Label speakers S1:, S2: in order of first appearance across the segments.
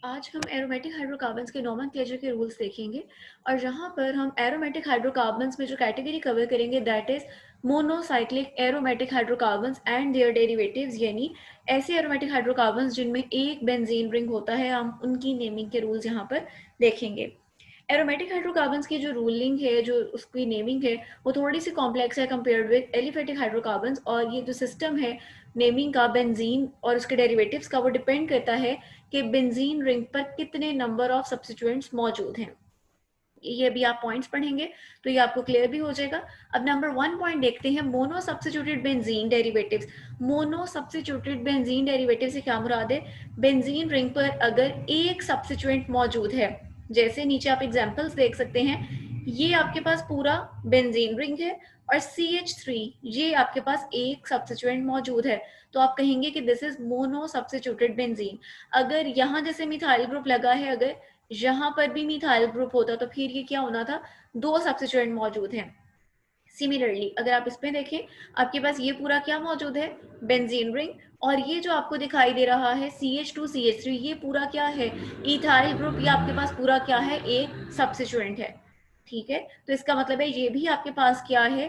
S1: आज हम aromatic hydrocarbons के नोमेनक्लेचर के रूल्स देखेंगे और जहाँ पर हम एरोमेटिक हाइड्रोकार्बन्स में जो कैटेगरी कवर करेंगे that is monocyclic aromatic hydrocarbons and their derivatives, यानी ऐसे एरोमेटिक हाइड्रोकार्बन्स जिनमें एक बेंजीन रिंग होता है, हम उनकी नेमिंग के रूल्स यहाँ पर देखेंगे। एरोमेटिक हाइड्रोकार्बन्स की जो रूलिंग है, जो उसकी नेमिंग है, वो थोड़ी सी कॉम्प्लेक्स है कंपेयर्ड विद एलिफेटिक हाइड्रोकार्बन्स। और ये जो सिस्टम है नेमिंग का बेंजीन और उसके डेरिवेटिव्स का, वो डिपेंड करता है कि बेंजीन रिंग पर कितने नंबर ऑफ सब्स्टिट्यूएंट्स मौजूद हैं। ये भी आप पॉइंट्स पढ़ेंगे तो ये आपको क्लियर भी हो जाएगा। अब नंबर 1 पॉइंट देखते हैं, mono substituted benzene derivatives. Mono substituted benzene derivative से क्या मुराद है? बेंजीन रिंग पर अगर एक सब्स्टिट्यूएंट मौजूद है, जैसे नीचे आप एग्जांपल्स देख सकते हैं, ये आपके पास पूरा बेंजीन रिंग है और CH3 ये आपके पास एक सब्स्टिट्यूएंट मौजूद है, तो आप कहेंगे कि this is mono substituted benzene. अगर यहाँ जैसे मिथाइल ग्रुप लगा है, अगर यहाँ पर भी मिथाइल ग्रुप होता तो फिर ये क्या होना था? दो सब्स्टिट्यूएंट मौजूद हैं। सिमिलरली अगर आप इसमें देखें, आपके पास ये पूरा क्या मौजूद है? Benzene ring. और ये जो आपको दिखाई दे रहा है CH2CH3, ये पूरा क्या है? Ethyl group. ये आपके पास पूरा क्या है? एक सब्स्टिट्यूएंट है। ठीक है, तो इसका मतलब है ये भी आपके पास क्या है?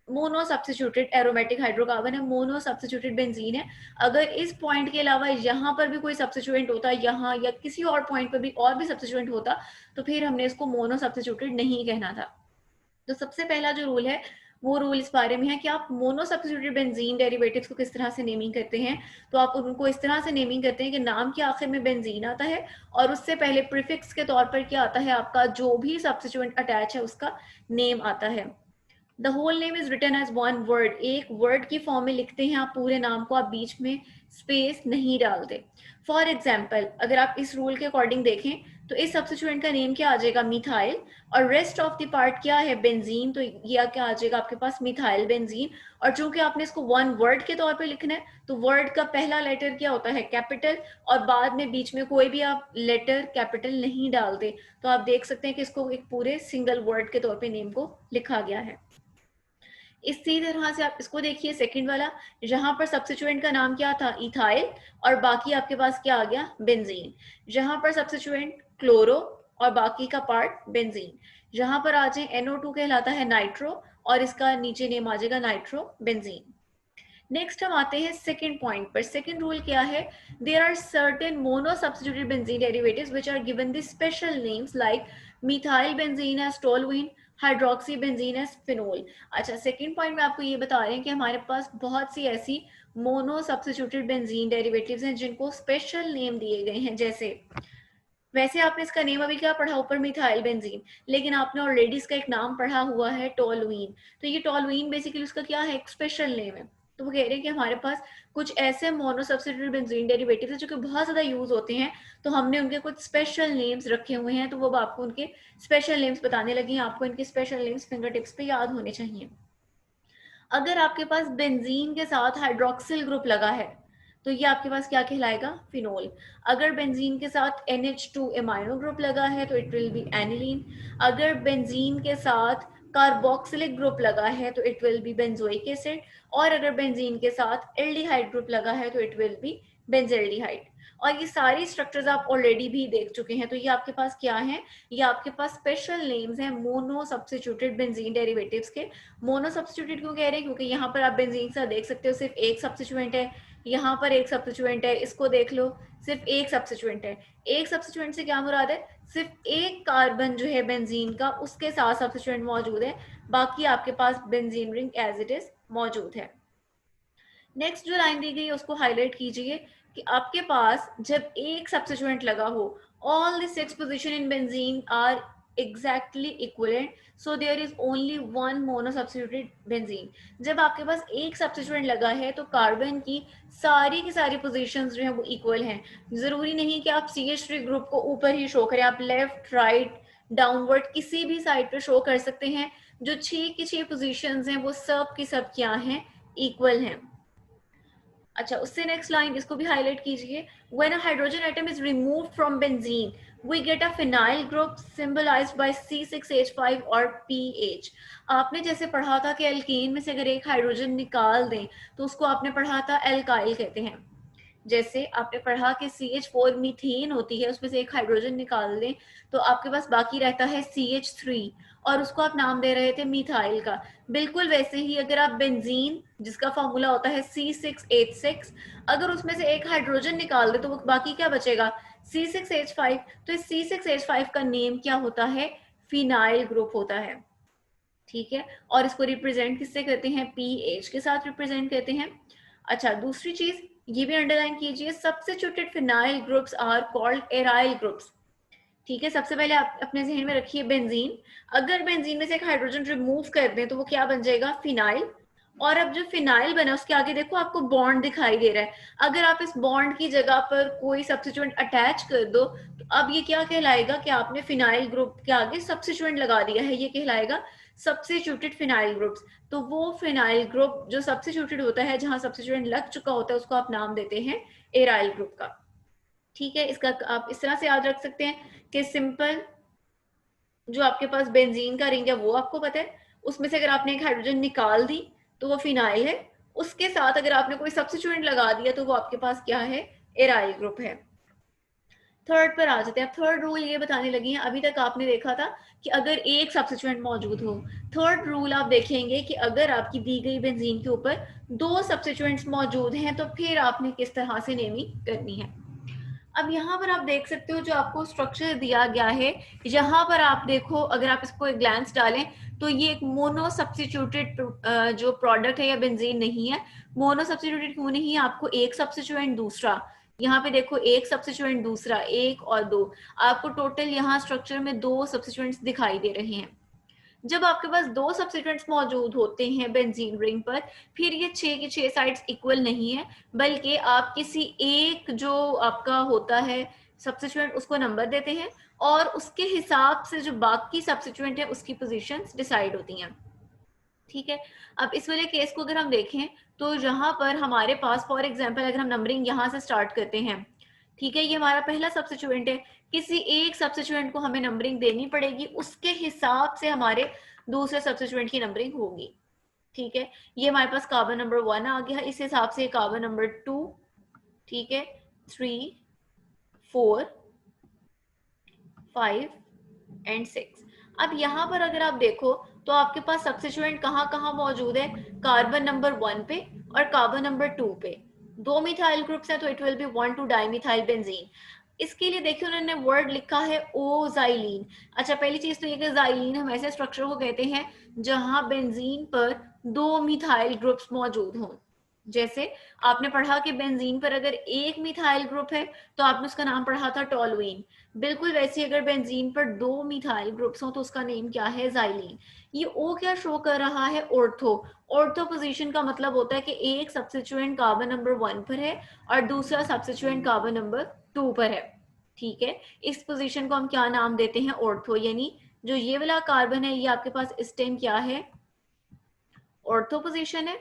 S1: मोनो सब्स्टिट्यूटेड एरोमेटिक हाइड्रोकार्बन है, मोनो सब्स्टिट्यूटेड बेंजीन है। अगर इस पॉइंट के अलावा यहाँ पर भी कोई सब्स्टिट्यूएंट होता, यहाँ या किसी और पॉइंट पर भी और भी सब्स्टिट्यूएंट होता, तो फिर हमने इसको मोनो सब्स्टिट्यूटेड नहीं कहना था। तो सबसे पहला जो रूल है वो रूल इस बारे में है कि आप मोनो सब्स्टिट्यूटेड बेंजीन डेरिवेटिव्स को किस तरह से नेमिंग करते हैं। तो आप उनको इस तरह से नेमिंग करते हैं कि नाम के आखिर में बेंजीन आता है और उससे पहले प्रीफिक्स के तौर पर क्या आता है? आपका जो भी सब्स्टिट्यूएंट अटैच है उसका नेम आता है। The whole name is written as one word, एक वर्ड की फॉर्म में लिखते हैं आप पूरे नाम को, आप बीच में स्पेस नहीं डालते। फॉर एग्जाम्पल अगर आप इस रूल के अकॉर्डिंग देखें तो इस सब्स्टिट्यूएंट का नेम क्या आ जाएगा? मिथाइल। और रेस्ट ऑफ द पार्ट क्या है? बेंजीन। तो ये क्या आ जाएगा आपके पास? Methyl benzene. और चूंकि आपने इसको वन वर्ड के तौर पे लिखना है, तो वर्ड का पहला लेटर क्या होता है? कैपिटल। और बाद में बीच में कोई भी आप लेटर कैपिटल नहीं डालते। तो आप देख सकते हैं कि इसको एक पूरे सिंगल वर्ड के तौर पे नेम को लिखा गया है। इसी तरह से आप इसको देखिए सेकंड वाला, जहां पर सब्स्टिट्यूएंट का नाम क्या था? इथाइल। और बाकी आपके पास क्या आ गया? बेंजीन। जहां पर सब्स्टिट्यूएंट क्लोरो और बाकी का पार्ट बेंजीन। जहां पर आ जाए NO2 कहलाता है नाइट्रो और इसका नीचे नेम आ जाएगा नाइट्रो बेंजीन। नेक्स्ट हम आते हैं सेकंड पॉइंट पर। सेकंड रूल क्या है? There are certain mono substituted benzene derivatives which are given the special names like methyl benzene as toluene, hydroxy benzene as phenol. अच्छा, सेकंड पॉइंट में आपको ये बता रहे हैं कि हमारे पास बहुत सी ऐसी मोनो सब्स्टिट्यूटेड बेंजीन डेरिवेटिव्स हैं जिनको स्पेशल नेम दिए गए हैं। जैसे वैसे आपने इसका नेम अभी क्या पढ़ा ऊपर? Methyl benzene. लेकिन आपने ऑलरेडी इसका एक नाम पढ़ा हुआ है टोलुइन। तो ये टोलुइन बेसिकली उसका क्या है? एक स्पेशल नेम है। तो वो कह रहे हैं कि हमारे पास कुछ ऐसे मोनो सब्स्टिट्यूटेड बेंजीन डेरिवेटिव्स हैं जो कि बहुत ज्यादा यूज होते हैं, तो हमने उनके कुछ स्पेशल नेम्स रखे हुए हैं। तो वो आपको उनके स्पेशल नेम्स बताने लगे हैं, आपको इनके स्पेशल नेम्स फिंगर टिप्स पे याद होने चाहिए। अगर आपके पास बेंजीन के साथ हाइड्रोक्सिल ग्रुप लगा है तो ये आपके पास क्या कहलाएगा? फिनोल। अगर बेंजीन के साथ NH2 एमाइनो ग्रुप लगा है तो इट विल बी एनिलीन। अगर बेंजीन के साथ कार्बोक्सिलिक ग्रुप लगा है तो it will be benzoic acid. और अगर बेंजीन के साथ एल्डिहाइड ग्रुप लगा है तो इट विल बी बेंजेल्डिहाइड। और ये सारी स्ट्रक्चर्स आप ऑलरेडी भी देख चुके हैं। तो ये आपके पास क्या है? ये आपके पास स्पेशल नेम्स हैं मोनो सब्स्टिट्यूटेड बेंजीन डेरिवेटिव्स के। मोनो सब्स्टिट्यूटेड क्यों कह रहे हैं? क्योंकि यहाँ पर आप बेंजीन से देख सकते हो सिर्फ एक सब्स्टिट्यूएंट है, यहाँ पर एक सब्स्टिट्यूएंट है, इसको देख लो सिर्फ एक सब्स्टिट्यूएंट है। एक सब्स्टिट्यूएंट से क्या मुराद है? सिर्फ एक कार्बन जो है बेंजीन का उसके साथ सब्स्टिट्यूएंट मौजूद है, बाकी आपके पास benzene ring as it is मौजूद है। नेक्स्ट जो लाइन दी गई है उसको हाईलाइट कीजिए कि आपके पास जब एक सब्स्टिट्यूएंट लगा हो, all the 6 position in benzene are exactly equivalent, so there is only one mono substituted benzene। जब आपके पास एक सब्स्टिट्यूएंट लगा है तो कार्बन की सारी पोजीशंस जो है वो इक्वल हैं। जरूरी नहीं कि आप CH3 ग्रुप को ऊपर ही शो करें, आप लेफ्ट राइट डाउनवर्ड किसी भी साइड पे शो कर सकते हैं। जो 6 की 6 पोजीशंस हैं वो सब की सब क्या हैं? इक्वल हैं। अच्छा, उससे नेक्स्ट लाइन इसको भी हाईलाइट कीजिए। When a hydrogen atom is removed from benzene we get a phenyl group symbolized by C6H5 और PH। आपने जैसे पढ़ा था कि एल्केन में से अगर एक हाइड्रोजन निकाल दें तो उसको आपने पढ़ा था एल्काइल कहते हैं। जैसे आपने पढ़ा कि CH4 मीथेन होती है, उसमें से एक हाइड्रोजन निकाल दें तो आपके पास बाकी रहता है CH3 और उसको आप नाम दे रहे थे मिथाइल का। बिल्कुल वैसे ही अगर आप बेंजीन जिसका फॉर्मूला होता है C6H6, अगर उसमें से एक हाइड्रोजन निकाल दे तो वो बाकी क्या बचेगा, C6H5। तो इस C6H5 का नेम क्या होता है, फिनाइल ग्रुप होता है। ठीक है, और इसको रिप्रेजेंट किससे करते हैं, पीएच के साथ रिप्रेजेंट करते हैं। अच्छा, दूसरी चीज ये भी अंडरलाइन कीजिए, substituted phenyl groups are called aryl groups. ठीक है, सबसे पहले आप अपने जहन में रखिए बेंजीन, अगर बेंजीन में से एक हाइड्रोजन रिमूव कर दें तो वो क्या बन जाएगा, फिनाइल। और अब जो फिनाइल बना उसके आगे देखो आपको बॉन्ड दिखाई दे रहा है, अगर आप इस बॉन्ड की जगह पर कोई सब्स्टिट्यूएंट अटैच कर दो तो अब ये क्या कहलाएगा कि आपने फिनाइल ग्रुप के आगे सब्स्टिट्यूएंट लगा दिया है, ये कहलाएगा सब्स्टिट्यूटेड फिनाइल ग्रुप्स। तो वो फिनाइल ग्रुप जो सब्स्टिट्यूटेड होता है, जहां सब्स्टिट्यूएंट लग चुका होता है, उसको आप नाम देते हैं एराइल ग्रुप का। ठीक है, इसका आप इस तरह से याद रख सकते हैं कि सिंपल जो आपके पास बेंजीन का रिंग है वो आपको पता है, उसमें से अगर आपने एक हाइड्रोजन निकाल दी तो वो फिनाइल है, उसके साथ अगर आपने कोई सब्स्टिट्यूएंट लगा दिया तो वो आपके पास क्या है, एराइल ग्रुप है। थर्ड पर आ जाते हैं। थर्ड रूल ये बताने लगी हैं, अभी तक आपने देखा था कि अगर एक सब्स्टिट्यूएंट मौजूद हो। थर्ड रूल आप देखेंगे कि अगर आपकी दी गई बेंजीन के ऊपर दो सब्स्टिट्यूएंट्स मौजूद हैं तो फिर आपने किस तरह से नेमिंग करनी है। अब यहाँ पर आप देख सकते हो जो आपको स्ट्रक्चर दिया गया है, यहाँ पर आप देखो, अगर आप इसको एक ग्लैंस डालें तो ये एक मोनो सब्स्टिट्यूटेड जो प्रोडक्ट है या बेंजीन नहीं है। मोनो सब्स्टिट्यूटेड क्यों नहीं है, आपको एक सब्स्टिट्यूएंट दूसरा, यहाँ पे देखो एक सब्स्टिट्यूएंट दूसरा, एक और दो, आपको टोटल यहाँ स्ट्रक्चर में दो सब्स्टिट्यूएंट्स दिखाई दे रहे हैं। जब आपके पास दो सब्स्टिट्यूएंट्स मौजूद होते हैं बेंजीन रिंग पर, फिर ये 6 की 6 साइड्स इक्वल नहीं है, बल्कि आप किसी एक जो आपका होता है सब्स्टिट्यूएंट उसको नंबर देते हैं और उसके हिसाब से जो बाकी सब्स्टिट्यूएंट है उसकी पोजीशंस डिसाइड होती हैं। ठीक है, अब इस वाले केस को अगर हम देखें तो यहाँ पर हमारे पास फॉर एग्जाम्पल अगर हम नंबरिंग यहाँ से स्टार्ट करते हैं, ठीक है, ये हमारा पहला सब्स्टिट्यूएंट है, किसी एक सब्स्टिट्यूएंट को हमें नंबरिंग देनी पड़ेगी, उसके हिसाब से हमारे दूसरे सब्स्टिट्यूएंट की नंबरिंग होगी। ठीक है, ये हमारे पास कार्बन नंबर 1 आ गया, इस हिसाब से कार्बन नंबर 2, ठीक है, 3, 4, 5 एंड 6। अब यहाँ पर अगर आप देखो तो आपके पास सब्स्टिट्यूएंट कहाँ कहाँ मौजूद है, कार्बन नंबर 1 पे और कार्बन नंबर 2 पे। दो मिथाइल ग्रुप्स हैं तो it will be 1,2 dimethyl benzene. इसके लिए देखिए उन्होंने वर्ड लिखा है ओजाइलीन। अच्छा, पहली चीज तो ये कि जाइलीन हम ऐसे स्ट्रक्चर को कहते हैं जहां बेंजीन पर दो मिथाइल ग्रुप्स मौजूद हों। जैसे आपने पढ़ा कि बेंजीन पर अगर एक मिथाइल ग्रुप है तो आपने उसका नाम पढ़ा था टोलुइन। बिल्कुल वैसे अगर बेंजीन पर दो मिथाइल ग्रुप्स हो तो उसका नेम क्या है, जाइलीन। ये ओ क्या शो कर रहा है, ऑर्थो। ऑर्थो पोजीशन का मतलब होता है कि एक सब्स्टिट्यूएंट कार्बन नंबर 1 पर है और दूसरा सब्स्टिट्यूएंट कार्बन नंबर 2 पर है। ठीक है, इस पोजीशन को हम क्या नाम देते हैं, ऑर्थो। यानी जो ये वाला कार्बन है ये आपके पास इस टाइम क्या है, ऑर्थो पोजीशन है।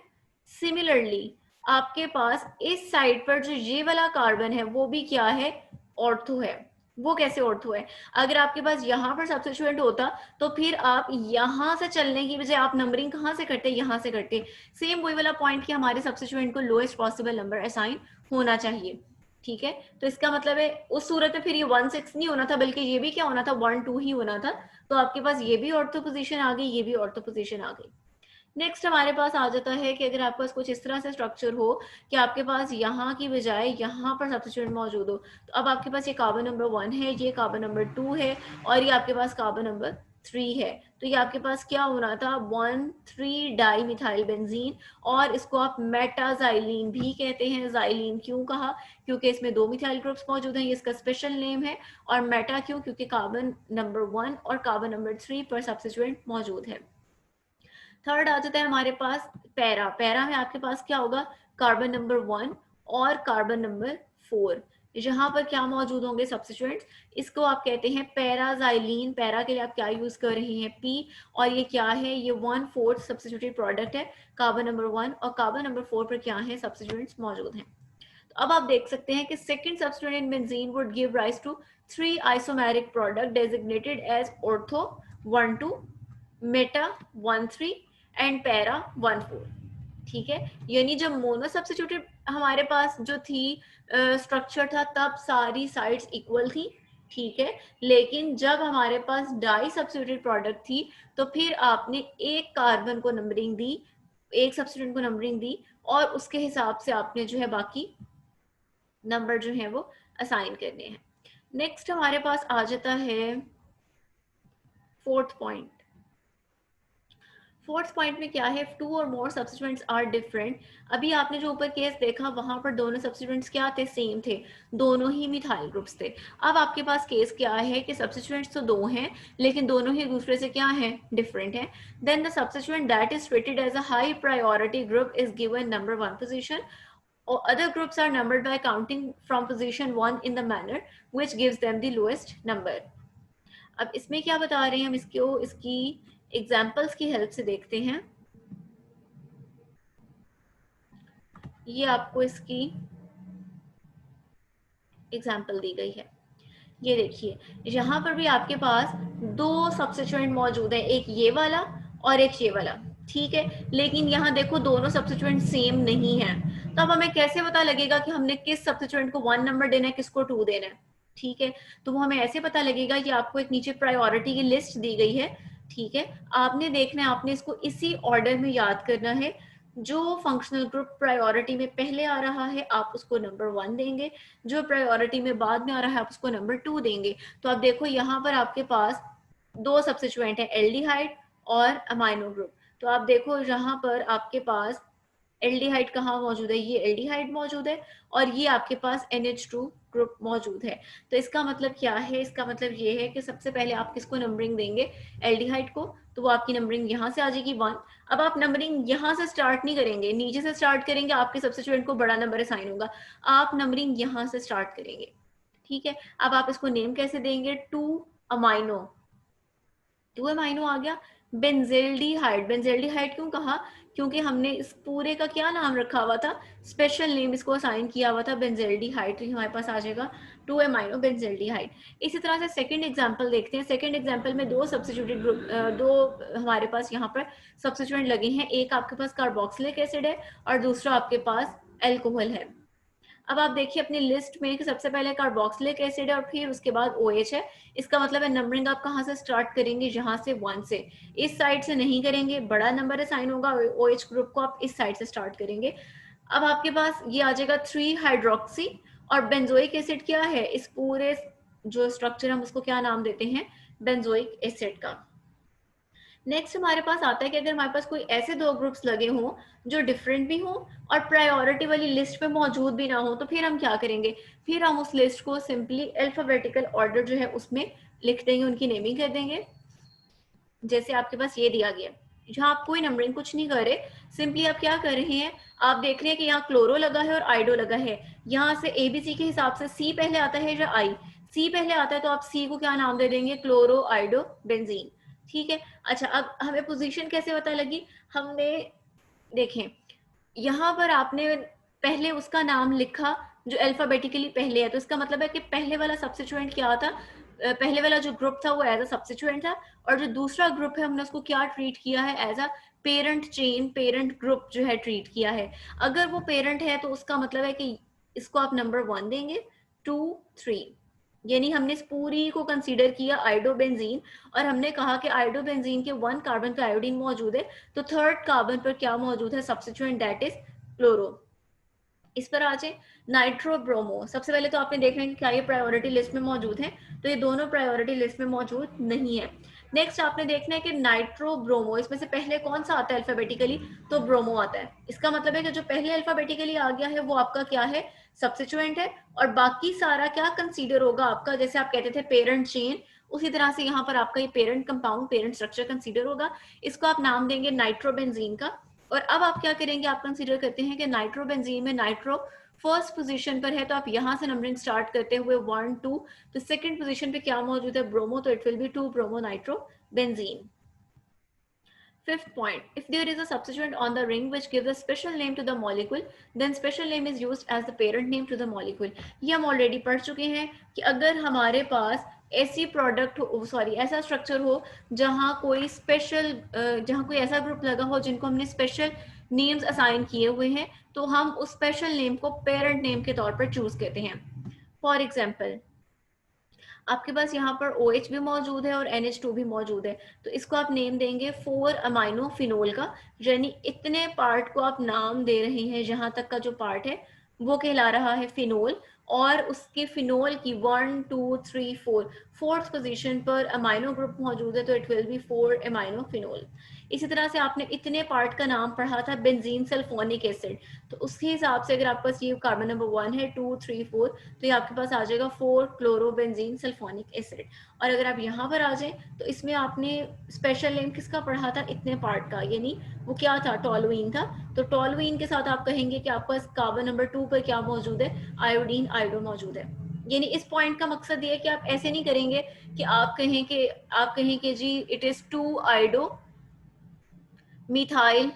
S1: सिमिलरली आपके पास इस साइड पर जो ये वाला कार्बन है वो भी क्या है, ऑर्थो है। वो कैसे ऑर्थो है, अगर आपके पास यहाँ पर सब्स्टिट्यूएंट होता तो फिर आप यहाँ से चलने की बजाय आप नंबरिंग कहाँ से करते, यहाँ से करते। सेम वही वाला पॉइंट कि हमारे सब्स्टिट्यूएंट को लोएस्ट पॉसिबल नंबर असाइन होना चाहिए। ठीक है, तो इसका मतलब है उस सूरत में फिर ये 1,6 नहीं होना था, बल्कि ये भी क्या होना था, 1,2 ही होना था। तो आपके पास ये भी ऑर्थो पोजीशन आ गई, ये भी ऑर्थो पोजीशन आ गई। नेक्स्ट हमारे पास आ जाता है कि अगर आपके पास कुछ इस तरह से स्ट्रक्चर हो कि आपके पास यहाँ की बजाय यहाँ पर सब्स्टिट्यूएंट मौजूद हो, तो अब आपके पास ये कार्बन नंबर 1 है, ये कार्बन नंबर 2 है और ये आपके पास कार्बन नंबर 3 है। तो ये आपके पास क्या होना था, 1,3 डाई मिथाइल बेंजीन। और इसको आप मेटाजाइलीन भी कहते हैं। जाइलीन क्यों कहा, क्योंकि इसमें दो मिथाइल ग्रुप्स मौजूद हैं, ये इसका स्पेशल नेम है। और मेटा क्यों, क्योंकि कार्बन नंबर 1 और कार्बन नंबर 3 पर सब्स्टिट्यूएंट मौजूद है। थर्ड आ जाता है हमारे पास पैरा। पैरा में आपके पास क्या होगा, कार्बन नंबर 1 और कार्बन नंबर 4, यहाँ पर क्या मौजूद होंगे सब्स्टिट्यूएंट्स, इसको आप कहते हैं पैराजाइलीन। पैरा के लिए आप क्या यूज कर रहे हैं, पी। और ये क्या है, ये 1/4 सब्स्टिट्यूटेड प्रोडक्ट है कार्बन नंबर 1 और कार्बन नंबर 4 पर क्या है, सब्स्टिट्यूएंट्स मौजूद हैं। तो अब आप देख सकते हैं कि second substituent in benzene would give rise to 3 isomeric product designated as ortho 1,2, meta 1,3 and para 1,4। ठीक है, यानी जब मोनो सब्स्टिट्यूटेड हमारे पास जो थी स्ट्रक्चर था तब सारी साइड्स इक्वल थी, ठीक है। लेकिन जब हमारे पास डाई सब्स्टिट्यूटेड प्रोडक्ट थी तो फिर आपने एक कार्बन को नंबरिंग दी, एक सब्स्टिट्यूएंट को नंबरिंग दी, और उसके हिसाब से आपने जो है बाकी नंबर जो है वो असाइन करने हैं। नेक्स्ट हमारे पास आ जाता है फोर्थ पॉइंट। फोर्थ पॉइंट में क्या है, टू और मोर सब्स्टिट्यूएंट्स आर डिफरेंट। अभी आपने जो ऊपर केस देखा वहां पर दोनों सब्स्टिट्यूएंट्स क्या थे, सेम थे, दोनों ही मिथाइल ग्रुप्स थे। अब आपके पास केस क्या है कि सब्स्टिट्यूएंट्स तो दो हैं लेकिन दोनों ही दूसरे से क्या है, डिफरेंट है। Then the substituent that is treated as a high priority group is given number 1 position, or other groups are numbered by counting from position 1 in the manner which gives them the lowest number। अब इसमें क्या बता रहे हैं हम, इसको इसकी examples की हेल्प से देखते हैं। ये आपको इसकी एग्जाम्पल दी गई है, ये देखिए यहाँ पर भी आपके पास दो सब्स्टिट्यूएंट मौजूद है, एक ये वाला और एक ये वाला, ठीक है। लेकिन यहाँ देखो दोनों सब्स्टिट्यूएंट सेम नहीं है, तो अब हमें कैसे पता लगेगा कि हमने किस सब्स्टिट्यूएंट को 1 नंबर देना है, किसको 2 देना है, ठीक है। तो वो हमें ऐसे पता लगेगा कि आपको एक नीचे प्रायोरिटी की लिस्ट दी गई है, ठीक है। आपने देखना है, आपने इसको इसी ऑर्डर में याद करना है। जो फंक्शनल ग्रुप प्रायोरिटी में पहले आ रहा है आप उसको नंबर 1 देंगे, जो प्रायोरिटी में बाद में आ रहा है आप उसको नंबर 2 देंगे। तो आप देखो यहाँ पर आपके पास दो सब्स्टिट्यूएंट है, एल्डिहाइड और अमाइनो ग्रुप। तो आप देखो यहाँ पर आपके पास एल्डिहाइड कहाँ मौजूद है, ये एल्डिहाइड मौजूद है, और ये आपके पास NH2 ग्रुप मौजूद है। तो इसका मतलब क्या है, इसका मतलब ये है कि सबसे पहले आप किसको नंबरिंग देंगे, एल्डिहाइड को, तो वो आपकी नंबरिंग यहाँ से आ जाएगी 1। अब आप नंबरिंग यहाँ से स्टार्ट नहीं करेंगे, नीचे से स्टार्ट करेंगे, आपके सब्स्टिट्यूएंट को बड़ा नंबर असाइन होगा। आप नंबरिंग यहाँ से स्टार्ट करेंगे, ठीक है। अब आप इसको नेम कैसे देंगे, 2 अमाइनो, 2 अमाइनो आ गया। बेंजेल्डिहाइड, बेंजेल्डिहाइड क्यों कहा, क्योंकि हमने इस पूरे का क्या नाम रखा हुआ था, स्पेशल नेम इसको असाइन किया हुआ था बेंजेल्डिहाइड, तो हमारे पास आ जाएगा 2 अमाइनो बेंजेल्डिहाइड। इसी तरह से सेकंड एग्जांपल देखते हैं। सेकंड एग्जांपल में दो सब्स्टिट्यूटेड ग्रुप, दो हमारे पास यहाँ पर सब्स्टिट्यूएंट लगे हैं, एक आपके पास कार्बोक्सिलिक एसिड है और दूसरा आपके पास एल्कोहल है। अब आप देखिए अपनी लिस्ट में कि सबसे पहले कार्बोक्सिलिक एसिड है और फिर उसके बाद OH है। इसका मतलब है नंबरिंग आप कहाँ से स्टार्ट करेंगे, यहाँ से 1 से, इस साइड से नहीं करेंगे, बड़ा नंबर असाइन होगा OH ग्रुप को, आप इस साइड से स्टार्ट करेंगे। अब आपके पास ये आ जाएगा 3 हाइड्रोक्सी, और बेंजोइक एसिड क्या है, इस पूरे जो स्ट्रक्चर हम उसको क्या नाम देते हैं, बेंजोइक एसिड का। नेक्स्ट हमारे पास आता है कि अगर हमारे पास कोई ऐसे दो ग्रुप्स लगे हों जो डिफरेंट भी हों और प्रायोरिटी वाली लिस्ट में मौजूद भी ना हो, तो फिर हम क्या करेंगे, फिर हम उस लिस्ट को सिंपली अल्फाबेटिकल ऑर्डर जो है उसमें लिख देंगे, उनकी नेमिंग कर देंगे। जैसे आपके पास ये दिया गया, जहाँ आप कोई नंबरिंग कुछ नहीं कर रहे, सिंपली आप क्या कर रहे हैं, आप देख रहे हैं कि यहाँ क्लोरो लगा है और आइडो लगा है, यहाँ से ABC के हिसाब से C पहले आता है या I, C पहले आता है तो आप C को क्या नाम दे देंगे, क्लोरो आइडो बेंजीन, ठीक है। अच्छा अब हमें पोजीशन कैसे पता लगी, हमने देखें यहाँ पर आपने पहले उसका नाम लिखा जो अल्फाबेटिकली पहले है, तो इसका मतलब है कि पहले वाला सब्स्टिट्यूएंट क्या था, पहले वाला जो ग्रुप था वो एज अ सब्स्टिट्यूएंट था, और जो दूसरा ग्रुप है हमने उसको क्या ट्रीट किया है, as a parent chain, parent group जो है ट्रीट किया है। अगर वो पेरेंट है तो उसका मतलब है कि इसको आप नंबर 1 देंगे, 2 3, यानी हमने इस पूरी को कंसीडर किया आइडोबेंजीन, और हमने कहा कि आइडोबेंजीन के 1 कार्बन पे आयोडीन मौजूद है, तो थर्ड कार्बन पर क्या मौजूद है, सब्स्टिट्यूएंट दैट इज क्लोरो। इस पर आ जाए नाइट्रो ब्रोमो, सबसे पहले तो आपने देखना है कि क्या ये प्रायोरिटी लिस्ट में मौजूद है, तो ये दोनों प्रायोरिटी लिस्ट में मौजूद नहीं है। नेक्स्ट आपने देखना है कि नाइट्रो ब्रोमो, इसमें से पहले कौन सा आता है अल्फाबेटिकली, तो ब्रोमो आता है। इसका मतलब है कि जो पहले अल्फाबेटिकली आ गया है वो आपका क्या है, सब्स्टिट्यूएंट है, और बाकी सारा क्या कंसीडर होगा आपका, जैसे आप कहते थे पेरेंट चेन, उसी तरह से यहाँ पर आपका ये parent compound, parent structure consider होगा, इसको आप नाम देंगे नाइट्रोबेंजीन का। और अब आप क्या करेंगे, आप कंसीडर करते हैं कि नाइट्रोबेंजीन में नाइट्रो फर्स्ट पोजीशन पर है, तो आप यहाँ से नंबरिंग स्टार्ट करते हुए 1 2, तो सेकंड पोजीशन पे क्या मौजूद है, ब्रोमो, तो it will be 2 bromo nitrobenzene. Fifth point, if there is a substituent on the ring which gives a special name to the molecule, then special name is used as the parent name to the molecule। ये हम already पढ़ चुके हैं कि अगर हमारे पास ऐसी product हो, सॉरी ऐसा स्ट्रक्चर हो जहाँ कोई स्पेशल, जहाँ कोई ऐसा ग्रुप लगा हो जिनको हमने स्पेशल नेम्स असाइन किए हुए हैं, तो हम उस स्पेशल नेम को पेरेंट नेम के तौर पर चूज करते हैं। फॉर एग्जाम्पल, आपके पास यहाँ पर OH भी मौजूद है और NH2 भी मौजूद है, तो इसको आप नेम देंगे 4 अमाइनो फिनोल का, यानी इतने पार्ट को आप नाम दे रहे हैं, जहां तक का जो पार्ट है वो कहला रहा है फिनोल, और उसके फिनोल की 1 2 3 4 फोर्थ पोजीशन पर अमाइनो ग्रुप मौजूद है, तो it will be 4 amino phenol. इसी तरह से आपने इतने पार्ट का नाम पढ़ा था बेंजीन सल्फोनिक एसिड, तो उसके हिसाब से अगर आपके पास ये कार्बन नंबर 1 है, 2 3 4, तो ये आपके पास आ जाएगा 4 क्लोरोबेंजीन सल्फोनिक एसिड। और अगर आप यहाँ पर आ जाएं तो इसमें आपने स्पेशल नेम किसका पढ़ा था, इतने पार्ट का, यानी वो क्या था, टोलुइन था। तो टोलुइन के साथ आप कहेंगे कि आपके पास कार्बन नंबर 2 पर क्या मौजूद है, आयोडीन आयोडो मौजूद है। यानी इस पॉइंट का मकसद ये है कि आप ऐसे नहीं करेंगे कि आप कहें कि जी it is 2 iodo methyl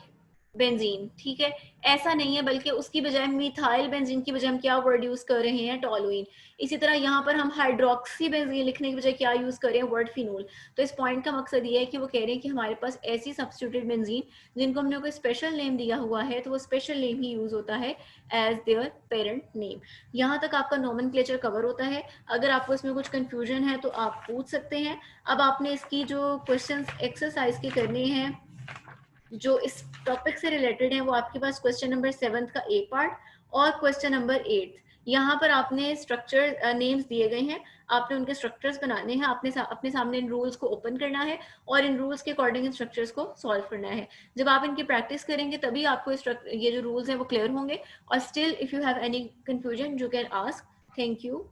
S1: benzene, ठीक है, ऐसा नहीं है, बल्कि उसकी बजाय मिथाइल बेंजीन की बजाय हम क्या वर्ड यूज कर रहे हैं, टोलुइन। इसी तरह यहाँ पर हम हाइड्रोक्सी बेंजीन लिखने की बजाय क्या यूज कर रहे हैं, वर्ड फिनोल। तो इस पॉइंट का मकसद ये है कि वो कह रहे हैं कि हमारे पास ऐसी सब्स्टिट्यूटेड बेंजीन जिनको हमने कोई स्पेशल नेम दिया हुआ है, तो वो स्पेशल नेम ही यूज होता है एज देयर पेरेंट नेम। यहाँ तक आपका नोमेनक्लेचर कवर होता है। अगर आपको इसमें कुछ कंफ्यूजन है तो आप पूछ सकते हैं। अब आपने इसकी जो क्वेश्चन एक्सरसाइज के करने हैं जो इस टॉपिक से रिलेटेड है, वो आपके पास क्वेश्चन नंबर 7 का ए पार्ट और क्वेश्चन नंबर 8। यहाँ पर आपने स्ट्रक्चर नेम्स दिए गए हैं, आपने उनके स्ट्रक्चर्स बनाने हैं, आपने अपने सामने इन रूल्स को ओपन करना है और इन रूल्स के अकॉर्डिंग इन स्ट्रक्चर्स को सॉल्व करना है। जब आप इनकी प्रैक्टिस करेंगे तभी आपको ये जो रूल्स हैं वो क्लियर होंगे। और still if you have any confusion you can ask. Thank you.